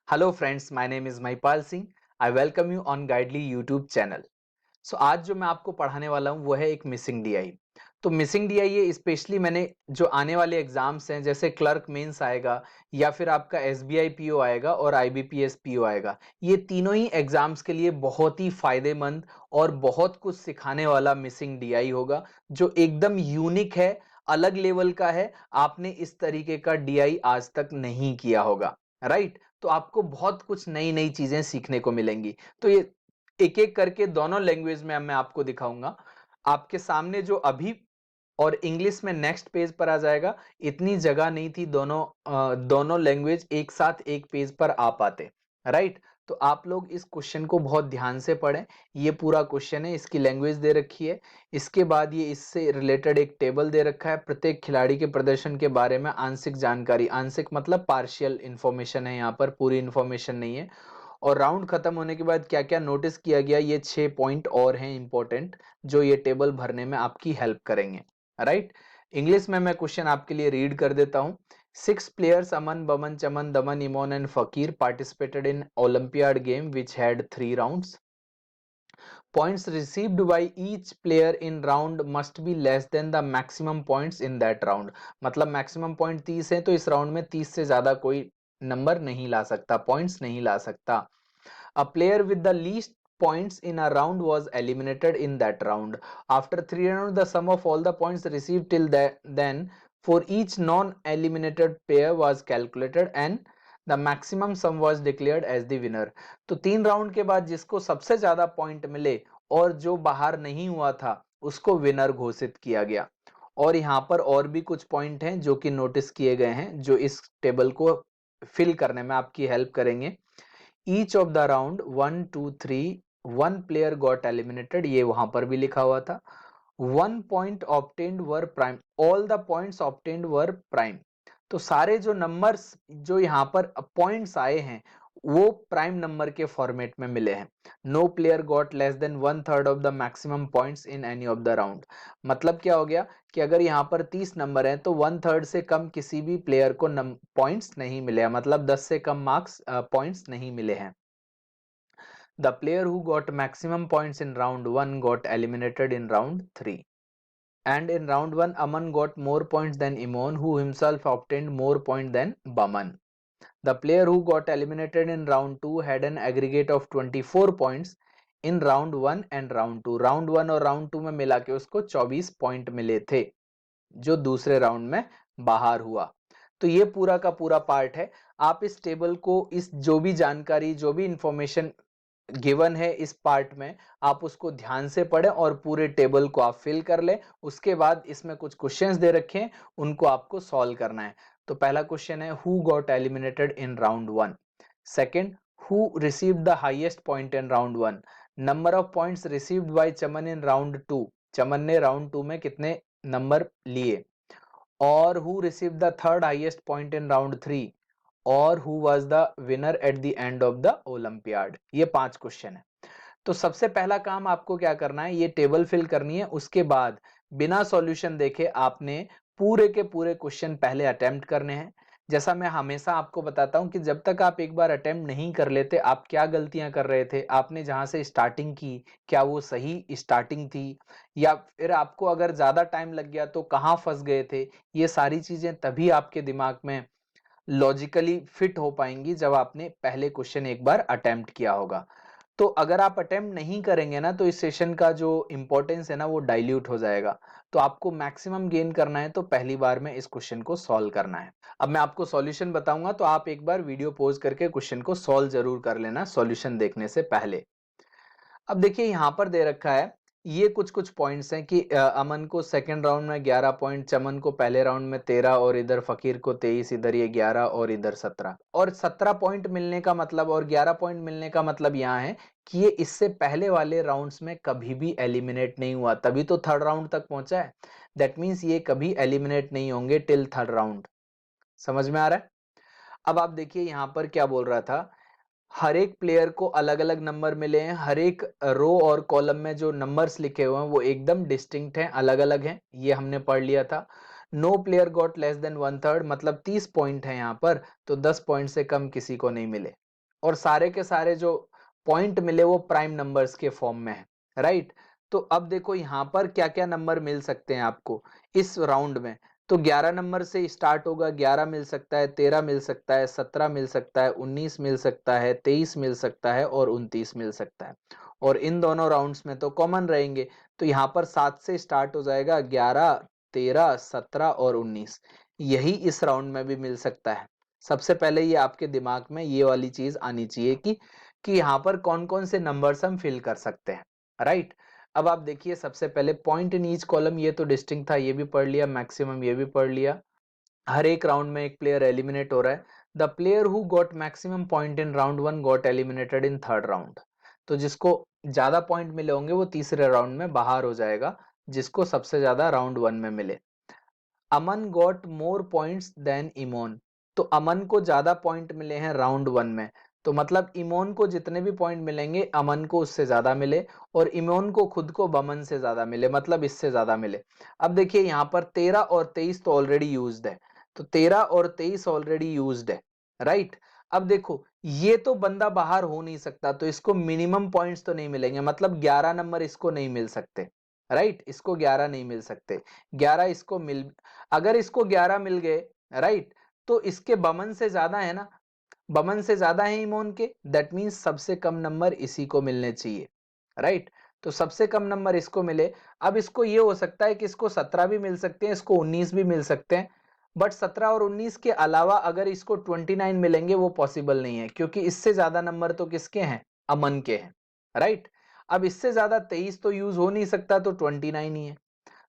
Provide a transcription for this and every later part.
Hello friends, my name is Mahipal Singh. I welcome you on Guidely YouTube channel. So आज जो मैं आपको पढ़ाने वाला हूँ वो है एक मिसिंग डीआई। तो मिसिंग डीआई ये स्पेशली मैंने जो आने वाले एग्जाम्स हैं जैसे क्लर्क मेंस आएगा या फिर आपका एसबीआई पीओ आएगा और आईबीपीएस पीओ आएगा, ये तीनों ही एग्जाम्स के लिए बहुत ही फायदेमंद और बहुत कुछ सिखाने वाला मिसिंग डीआई होगा जो एकदम यूनिक है, अलग लेवल का है। आपने इस तरीके का डीआई आज तक नहीं किया होगा, राइट? तो आपको बहुत कुछ नई नई चीजें सीखने को मिलेंगी। तो ये एक एक करके दोनों लैंग्वेज में मैं आपको दिखाऊंगा। आपके सामने जो अभी और इंग्लिश में नेक्स्ट पेज पर आ जाएगा। इतनी जगह नहीं थी दोनों लैंग्वेज एक साथ एक पेज पर आ पाते, राइट? तो आप लोग इस क्वेश्चन को बहुत ध्यान से पढ़ें। ये पूरा क्वेश्चन है, इसकी लैंग्वेज दे रखी है। इसके बाद ये इससे रिलेटेड एक टेबल दे रखा है, प्रत्येक खिलाड़ी के प्रदर्शन के बारे में आंशिक जानकारी, आंशिक मतलब पार्शियल इंफॉर्मेशन है, यहाँ पर पूरी इंफॉर्मेशन नहीं है। और राउंड खत्म होने के बाद क्या क्या नोटिस किया गया, ये 6 पॉइंट और हैं इंपॉर्टेंट जो ये टेबल भरने में आपकी हेल्प करेंगे, राइट? इंग्लिश में मैं क्वेश्चन आपके लिए रीड कर देता हूं। 6 players Aman, Boman, Chaman, Daman, Imon and फकीर participated in Olympiad game which had 3 rounds. Points received by each player in round must be less than the maximum points in that round. मतलब maximum point 30 है तो इस round में 30 से ज्यादा कोई number नहीं ला सकता, पॉइंट्स नहीं ला सकता। A player with the least points in a round was eliminated in that round. After 3 rounds, the sum of all the points received till then for each non-eliminated player was calculated and the maximum sum was declared as the winner. तो 3 round के बाद जिसको सबसे ज्यादा point मिले और जो बाहर नहीं हुआ था उसको विनर घोषित किया गया। और यहाँ पर और भी कुछ पॉइंट हैं जो कि नोटिस किए गए हैं जो इस टेबल को फिल करने में आपकी हेल्प करेंगे। Each of the round 1 2 3 1 player got eliminated, ये वहां पर भी लिखा हुआ था। 1 point obtained were prime, all the points obtained were prime. तो सारे जो नंबर्स जो यहाँ पर पॉइंट्स आए हैं वो प्राइम नंबर के फॉर्मेट में मिले हैं। No player got less than 1/3 of the maximum points in any of the round. मतलब क्या हो गया कि अगर यहाँ पर 30 नंबर है तो 1/3 से कम किसी भी प्लेयर को पॉइंट्स नहीं मिले हैं, मतलब 10 से कम मार्क्स पॉइंट्स नहीं मिले हैं। The player who got maximum points in round 1 got eliminated in round 3. And in round 1, Aman got more points than Imon, who himself obtained more points than Baman. The player who got eliminated in round 2 had an aggregate of 24 points in round 1 and round 2. Round 1 और round 2 में मिला के उसको 24 point मिले थे जो दूसरे round में बाहर हुआ। तो ये पूरा का पूरा पार्ट है। आप इस टेबल को, इस जो भी जानकारी, जो भी इंफॉर्मेशन गिवन है इस पार्ट में, आप उसको ध्यान से पढ़ें और पूरे टेबल को आप फिल कर लें। उसके बाद इसमें कुछ क्वेश्चंस दे रखे हैं, उनको आपको सॉल्व करना है। तो पहला क्वेश्चन है who got eliminated in round 1। Second, who received the highest point in round 1। Number of points received by Chaman in round 2। चमन ने राउंड 2 में कितने नंबर लिए। और who received the third highest point in round 3 और who was the winner at the end of the olympiad. ये 5 question है। तो सबसे पहला काम आपको क्या करना है, ये टेबल फिल करनी है। उसके बाद बिना सॉल्यूशन देखे आपने पूरे के पूरे क्वेश्चन पहले अटेम्प्ट करने हैं। जैसा मैं हमेशा आपको बताता हूं कि जब तक आप एक बार अटेम्प्ट नहीं कर लेते, आप क्या गलतियां कर रहे थे, आपने जहां से स्टार्टिंग की क्या वो सही स्टार्टिंग थी, या फिर आपको अगर ज्यादा टाइम लग गया तो कहां फंस गए थे। ये सारी चीजें तभी आपके दिमाग में लॉजिकली फिट हो पाएंगी जब आपने पहले क्वेश्चन एक बार अटेम्प्ट किया होगा। तो अगर आप अटेम्प्ट नहीं करेंगे ना तो इस सेशन का जो इंपॉर्टेंस है ना वो डाइल्यूट हो जाएगा। तो आपको मैक्सिमम गेन करना है तो पहली बार में इस क्वेश्चन को सॉल्व करना है। अब मैं आपको सॉल्यूशन बताऊंगा तो आप एक बार वीडियो पॉज करके क्वेश्चन को सॉल्व जरूर कर लेना सॉल्यूशन देखने से पहले। अब देखिए यहाँ पर दे रखा है, ये कुछ कुछ पॉइंट्स हैं कि अमन को सेकंड राउंड में 11 पॉइंट, चमन को पहले राउंड में 13 और इधर फकीर को 23, इधर ये 11 और इधर 17। और 17 पॉइंट मिलने का मतलब और 11 पॉइंट मिलने का मतलब यहाँ है कि ये इससे पहले वाले राउंड्स में कभी भी एलिमिनेट नहीं हुआ, तभी तो थर्ड राउंड तक पहुंचा है। दैट मीन्स ये कभी एलिमिनेट नहीं होंगे टिल थर्ड राउंड। समझ में आ रहा है? अब आप देखिए यहाँ पर क्या बोल रहा था, हर एक प्लेयर को अलग अलग नंबर मिले हैं। हर एक रो और कॉलम में जो नंबर्स लिखे हुए हैं वो एकदम डिस्टिंक्ट हैं, अलग अलग हैं, ये हमने पढ़ लिया था। No player got less than 1/3, मतलब 30 पॉइंट है यहाँ पर, तो 10 पॉइंट से कम किसी को नहीं मिले। और सारे के सारे जो पॉइंट मिले वो प्राइम नंबर्स के फॉर्म में है, राइट। तो अब देखो यहाँ पर क्या क्या नंबर मिल सकते हैं आपको इस राउंड में। तो 11 नंबर से स्टार्ट होगा, 11 मिल सकता है, 13 मिल सकता है, 17 मिल सकता है, 19 मिल सकता है, 23 मिल सकता है और 29 मिल सकता है। और इन दोनों राउंड्स में तो कॉमन रहेंगे, तो यहाँ पर 7 से स्टार्ट हो जाएगा, 11, 13, 17 और 19। यही इस राउंड में भी मिल सकता है। सबसे पहले ये आपके दिमाग में ये वाली चीज आनी चाहिए कि यहाँ पर कौन कौन से नंबर्स हम फिल कर सकते हैं, राइट। अब आप देखिए सबसे पहले पॉइंट इन ईच कॉलम, ये तो डिस्टिंक्ट था, ये भी पढ़ लिया, मैक्सिमम ये भी पढ़ लिया। हर एक राउंड में एक प्लेयर एलिमिनेट हो रहा है। The player who got maximum point in round 1 got eliminated in third round. तो जिसको ज्यादा पॉइंट मिले होंगे वो तीसरे राउंड में बाहर हो जाएगा, जिसको सबसे ज्यादा राउंड 1 में मिले। Aman got more points than Emon. तो अमन को ज्यादा पॉइंट मिले हैं राउंड 1 में, तो मतलब इमोन को जितने भी पॉइंट मिलेंगे अमन को उससे ज्यादा मिले, और इमोन को खुद को बमन से ज्यादा मिले, मतलब इससे ज्यादा मिले। अब देखिए यहाँ पर 13 और 23 तो ऑलरेडी यूज्ड है, तो 13 और 23 ऑलरेडी यूज्ड है, राइट। अब देखो ये तो बंदा बाहर हो नहीं सकता, तो इसको मिनिमम पॉइंट्स तो नहीं मिलेंगे, मतलब 11 नंबर इसको नहीं मिल सकते, राइट। इसको 11 नहीं मिल सकते, 11 इसको मिल, अगर इसको 11 मिल गए, राइट, तो इसके बमन से ज्यादा है ना, बमन से ज्यादा है इमोन के, दैट मींस सबसे कम नंबर इसी को मिलने चाहिए, राइट। तो सबसे कम नंबर इसको मिले। अब इसको ये हो सकता है कि इसको 17 भी मिल सकते हैं, इसको 19 भी मिल सकते हैं, बट 17 और 19 के अलावा अगर इसको 29 मिलेंगे वो पॉसिबल नहीं है, क्योंकि इससे ज्यादा नंबर तो किसके हैं, अमन के हैं, राइट। अब इससे ज्यादा 23 तो यूज हो नहीं सकता, तो 29 ही है।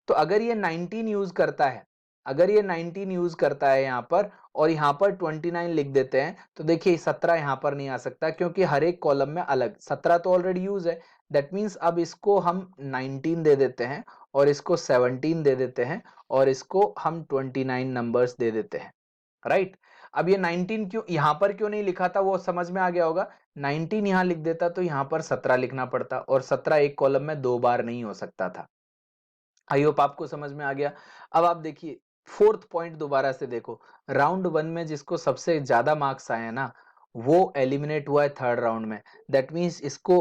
तो अगर ये 19 यूज करता है, अगर ये 19 यूज करता है यहाँ पर, और यहाँ पर 29 लिख देते हैं, तो देखिए 17 यहाँ पर नहीं आ सकता, क्योंकि हर एक कॉलम में अलग, 17 तो ऑलरेडी यूज है। दैट मीन्स अब इसको हम 19 दे देते हैं, और इसको 17 दे देते हैं, और इसको हम 29 नंबर्स दे देते हैं, राइट। अब ये 19 क्यों यहाँ पर क्यों नहीं लिखा था वो समझ में आ गया होगा। 19 यहाँ लिख देता तो यहाँ पर 17 लिखना पड़ता, और 17 एक कॉलम में 2 बार नहीं हो सकता था। आई होप आपको समझ में आ गया। अब आप देखिए फोर्थ पॉइंट दोबारा से देखो, राउंड 1 में जिसको सबसे ज्यादा मार्क्स आए हैं ना, वो एलिमिनेट हुआ है थर्ड राउंड में। दैट मींस इसको,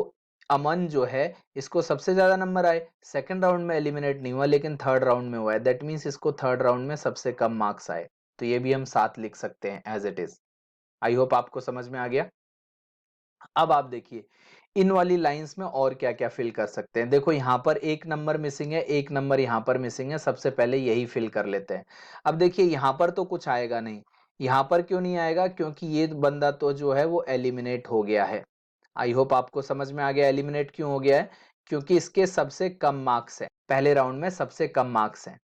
अमन जो है, इसको सबसे ज्यादा नंबर आए, सेकंड राउंड में एलिमिनेट नहीं हुआ लेकिन थर्ड राउंड में हुआ है, दैट मींस इसको थर्ड राउंड में सबसे कम मार्क्स आए। तो ये भी हम 7 लिख सकते हैं as it is. I hope आपको समझ में आ गया। अब आप देखिए इन वाली लाइंस में और क्या क्या फिल कर सकते हैं। देखो यहाँ पर एक नंबर मिसिंग है, एक नंबर यहाँ पर मिसिंग है, सबसे पहले यही फिल कर लेते हैं। अब देखिए यहाँ पर तो कुछ आएगा नहीं, यहाँ पर क्यों नहीं आएगा, क्योंकि ये बंदा तो जो है वो एलिमिनेट हो गया है। आई होप आपको समझ में आ गया एलिमिनेट क्यों हो गया है, क्योंकि इसके सबसे कम मार्क्स है, पहले राउंड में सबसे कम मार्क्स है।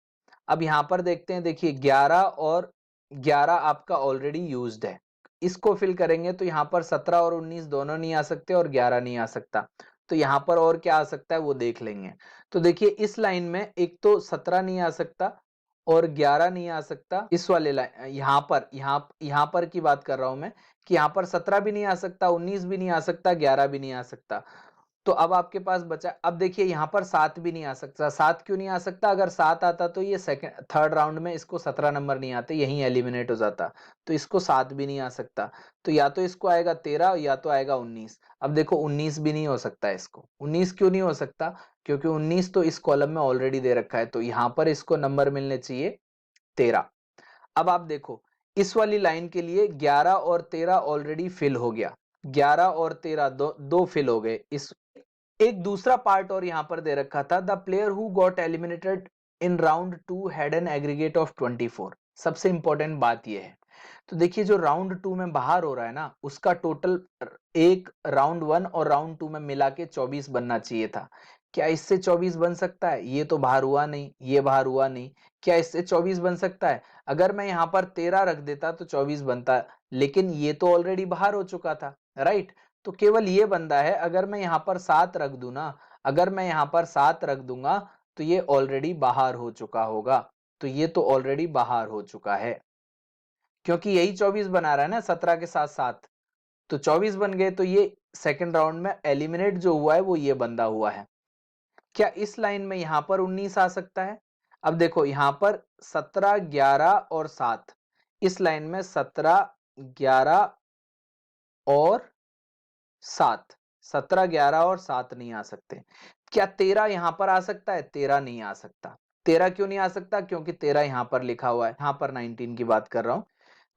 अब यहाँ पर देखते हैं, देखिए 11 और 11 आपका ऑलरेडी यूज्ड है, इसको फिल करेंगे तो यहाँ पर 17 और 19 दोनों नहीं आ सकते, और 11 नहीं आ सकता। तो यहाँ पर और क्या आ सकता है वो देख लेंगे। तो देखिए इस लाइन में एक तो 17 नहीं आ सकता, और 11 नहीं आ सकता। इस वाले लाइन यहाँ पर की बात कर रहा हूं मैं, कि यहाँ पर 17 भी नहीं आ सकता, 19 भी नहीं आ सकता, 11 भी नहीं आ सकता। तो अब आपके पास बचा, अब देखिए यहाँ पर 7 भी नहीं आ सकता। 7 क्यों नहीं आ सकता, अगर 7 आता तो ये सेकंड थर्ड राउंड में इसको 17 नंबर नहीं आते, यहीं एलिमिनेट हो जाता। तो इसको 7 भी नहीं आ सकता, तो या तो इसको आएगा 13 या तो आएगा 19। अब देखो 19 भी नहीं हो सकता, इसको 19 क्यों नहीं हो सकता, क्योंकि 19 तो इस कॉलम में ऑलरेडी दे रखा है, तो यहाँ पर इसको नंबर मिलने चाहिए 13। अब आप देखो इस वाली लाइन के लिए 11 और 13 ऑलरेडी फिल हो गया, 11 और 13 दो फिल हो गए। इस एक दूसरा पार्ट और यहां पर दे रखा था, the player who got eliminated in round 2 had an aggregate of 24। सबसे इंपॉर्टेंट बात यह है, तो देखिए जो राउंड 2 में बाहर हो रहा है ना, उसका टोटल एक राउंड 1 और राउंड 2 में मिला के 24 बनना चाहिए था। क्या इससे 24 बन सकता है, ये तो बाहर हुआ नहीं, ये बाहर हुआ नहीं। क्या इससे 24 बन सकता है, अगर मैं यहाँ पर 13 रख देता तो 24 बनता, लेकिन ये तो ऑलरेडी बाहर हो चुका था, राइट। तो केवल ये बंदा है, अगर मैं यहाँ पर 7 रख दूं ना, अगर मैं यहाँ पर 7 रख दूंगा तो ये ऑलरेडी बाहर हो चुका होगा। तो ये तो ऑलरेडी बाहर हो चुका है, क्योंकि यही 24 बना रहा है ना 17 के साथ 7, तो 24 बन गए, तो ये सेकंड राउंड में एलिमिनेट जो हुआ है वो ये बंदा हुआ है। क्या इस लाइन में यहाँ पर 19 आ सकता है, अब देखो यहाँ पर 17, 11 और 7, इस लाइन में 17, 11 और 7, 17, 11 और 7 नहीं आ सकते। क्या 13 यहां पर आ सकता है? 13 नहीं आ सकता। 13 क्यों नहीं आ सकता? क्योंकि 13 यहां पर लिखा हुआ है, यहां पर 19 की बात कर रहा हूं।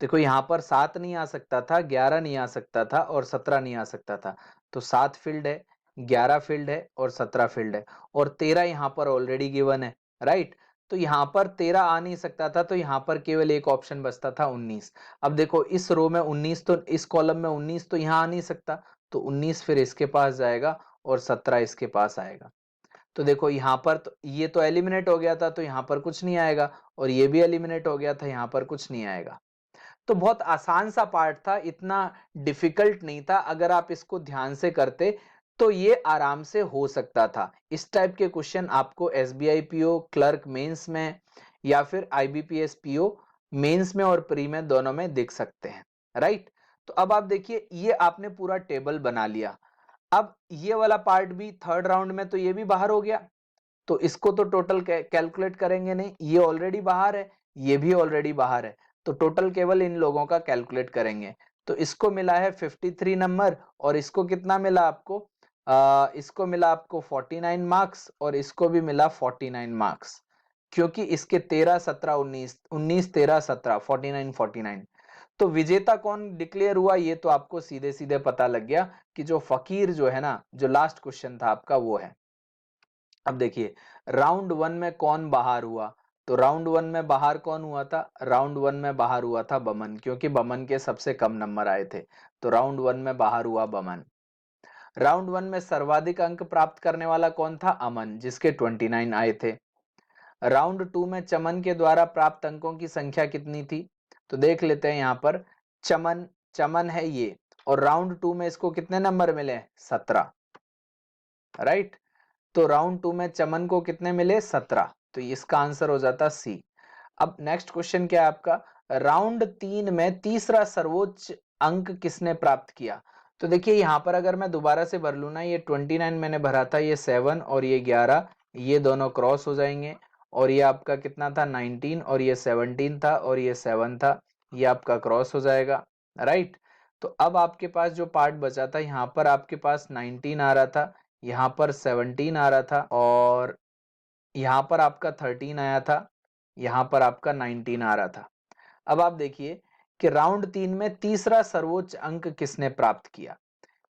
देखो यहां पर 7 नहीं आ सकता था, 11 नहीं आ सकता था और 17 नहीं आ सकता था। तो 7 फील्ड है, 11 फील्ड है और 17 फील्ड है और 13 यहां पर ऑलरेडी गिवन है, राइट। तो यहां पर 13 आ नहीं सकता था, तो यहां पर केवल एक ऑप्शन बचता था 19। अब देखो इस रो में 19, तो इस कॉलम में 19 तो यहां आ नहीं सकता, तो 19 फिर इसके पास जाएगा और 17 इसके पास आएगा। तो देखो यहाँ पर तो ये तो एलिमिनेट हो गया था, तो यहाँ पर कुछ नहीं आएगा और ये भी एलिमिनेट हो गया था, यहाँ पर कुछ नहीं आएगा। तो बहुत आसान सा पार्ट था, इतना डिफिकल्ट नहीं था। अगर आप इसको ध्यान से करते तो ये आराम से हो सकता था। इस टाइप के क्वेश्चन आपको एसबीआई पीओ क्लर्क मेंस में या फिर आईबीपीएस पीओ मेंस में और प्री में दोनों में दिख सकते हैं, राइट। तो अब आप देखिए ये आपने पूरा टेबल बना लिया। अब ये वाला पार्ट भी थर्ड राउंड में तो ये भी बाहर हो गया, तो इसको तो टोटल कैलकुलेट करेंगे नहीं, ये ऑलरेडी बाहर है, ये भी ऑलरेडी बाहर है, तो टोटल केवल इन लोगों का कैलकुलेट करेंगे। तो इसको मिला है 53 नंबर और इसको कितना मिला आपको? इसको मिला आपको 49 मार्क्स और इसको भी मिला 49 मार्क्स, क्योंकि इसके 13 17 19 19 13 17 49 49। तो विजेता कौन डिक्लेयर हुआ ये तो आपको सीधे सीधे पता लग गया कि जो फकीर जो है ना, जो लास्ट क्वेश्चन था आपका वो है। अब देखिए राउंड 1 में कौन बाहर हुआ? तो राउंड 1 में बाहर कौन हुआ था? राउंड 1 में बाहर हुआ था बमन, क्योंकि बमन के सबसे कम नंबर आए थे, तो राउंड 1 में बाहर हुआ बमन। राउंड 1 में सर्वाधिक अंक प्राप्त करने वाला कौन था? अमन, जिसके 29 आए थे। राउंड 2 में चमन के द्वारा प्राप्त अंकों की संख्या कितनी थी? तो देख लेते हैं यहाँ पर। चमन चमन है ये, और राउंड 2 में इसको कितने नंबर मिले? 17, राइट। तो राउंड 2 में चमन को कितने मिले? 17, तो इसका आंसर हो जाता सी। अब नेक्स्ट क्वेश्चन क्या है आपका? राउंड 3 में तीसरा सर्वोच्च अंक किसने प्राप्त किया? तो देखिए यहाँ पर अगर मैं दोबारा से भर लू ना, ये 29 मैंने भरा था, ये 7 और ये 11, ये दोनों क्रॉस हो जाएंगे और ये आपका कितना था? 19 और ये 17 था और ये 7 था, ये आपका क्रॉस हो जाएगा, राइट। तो अब आपके पास जो पार्ट बचा था, यहाँ पर आपके पास 19 आ रहा था, यहाँ पर 17 आ रहा था और यहाँ पर आपका 13 आया था, यहाँ पर आपका 19 आ रहा था। अब आप देखिए कि राउंड 3 में तीसरा सर्वोच्च अंक किसने प्राप्त किया?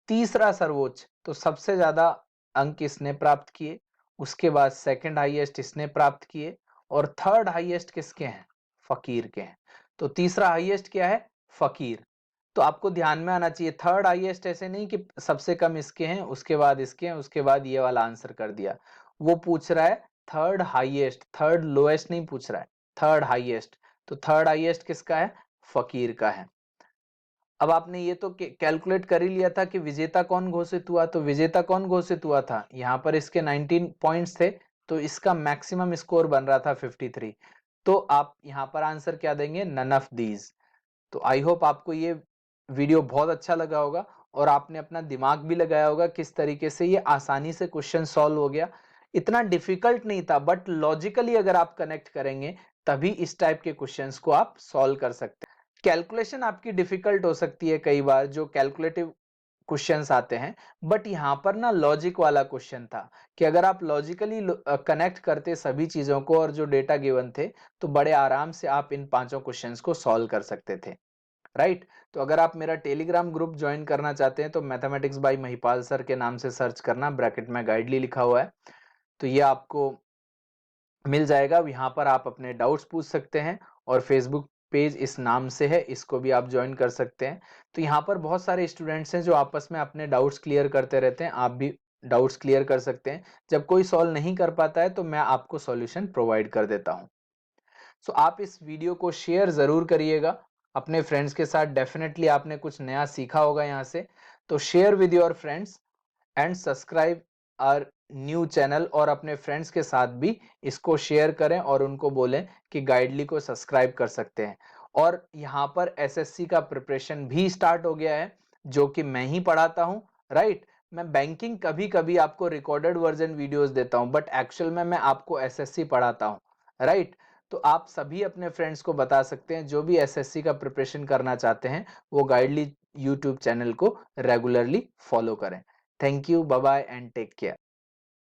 तीसरा सर्वोच्च, तो सबसे ज्यादा अंक इसने प्राप्त किए, उसके बाद सेकंड हाईएस्ट इसने प्राप्त किए और थर्ड हाईएस्ट किसके हैं? फकीर के हैं। तो तीसरा हाईएस्ट क्या है? फकीर। तो आपको ध्यान में आना चाहिए, थर्ड हाईएस्ट ऐसे नहीं कि सबसे कम इसके हैं, उसके बाद इसके हैं, उसके बाद ये वाला आंसर कर दिया। वो पूछ रहा है थर्ड हाईएस्ट, थर्ड लोएस्ट नहीं पूछ रहा है, थर्ड हाईएस्ट। तो थर्ड हाईएस्ट किसका है? फकीर का है। अब आपने ये तो कैलकुलेट कर ही लिया था कि विजेता कौन घोषित हुआ, तो विजेता कौन घोषित हुआ था? यहाँ पर इसके 19 पॉइंट्स थे, तो इसका मैक्सिमम स्कोर बन रहा था 53। तो आप यहाँ पर आंसर क्या देंगे? None of these. तो आई होप आपको ये वीडियो बहुत अच्छा लगा होगा और आपने अपना दिमाग भी लगाया होगा किस तरीके से ये आसानी से क्वेश्चन सॉल्व हो गया। इतना डिफिकल्ट नहीं था, बट लॉजिकली अगर आप कनेक्ट करेंगे तभी इस टाइप के क्वेश्चंस को आप सॉल्व कर सकते हैं। कैलकुलेशन आपकी डिफिकल्ट हो सकती है कई बार, जो कैलकुलेटिव क्वेश्चंस आते हैं, बट यहाँ पर ना लॉजिक वाला क्वेश्चन था कि अगर आप लॉजिकली कनेक्ट करते सभी चीजों को और जो डेटा गिवन थे, तो बड़े आराम से आप इन पांचों क्वेश्चंस को सॉल्व कर सकते थे, राइट। तो अगर आप मेरा टेलीग्राम ग्रुप ज्वाइन करना चाहते हैं तो मैथमेटिक्स बाय महिपाल सर के नाम से सर्च करना, ब्रैकेट में गाइडली लिखा हुआ है, तो ये आपको मिल जाएगा। यहाँ पर आप अपने डाउट्स पूछ सकते हैं और फेसबुक पेज इस नाम से है, इसको भी आप ज्वाइन कर सकते हैं। तो यहाँ पर बहुत सारे स्टूडेंट्स हैं जो आपस में अपने डाउट्स क्लियर करते रहते हैं, आप भी डाउट्स क्लियर कर सकते हैं। जब कोई सॉल्व नहीं कर पाता है तो मैं आपको सॉल्यूशन प्रोवाइड कर देता हूँ। सो आप इस वीडियो को शेयर ज़रूर करिएगा अपने फ्रेंड्स के साथ, डेफिनेटली आपने कुछ नया सीखा होगा यहाँ से। तो share with your friends and subscribe our new channel, और अपने फ्रेंड्स के साथ भी इसको शेयर करें और उनको बोलें कि गाइडली को सब्सक्राइब कर सकते हैं। और यहाँ पर एसएससी का प्रिपरेशन भी स्टार्ट हो गया है, जो कि मैं ही पढ़ाता हूँ, राइट। मैं बैंकिंग कभी कभी आपको रिकॉर्डेड वर्जन वीडियोस देता हूँ, बट एक्चुअल में मैं आपको एसएससी पढ़ाता हूँ, राइट। तो आप सभी अपने फ्रेंड्स को बता सकते हैं जो भी एसएससी का प्रिपरेशन करना चाहते हैं, वो गाइडली यूट्यूब चैनल को रेगुलरली फॉलो करें। Thank you, bye bye and take care.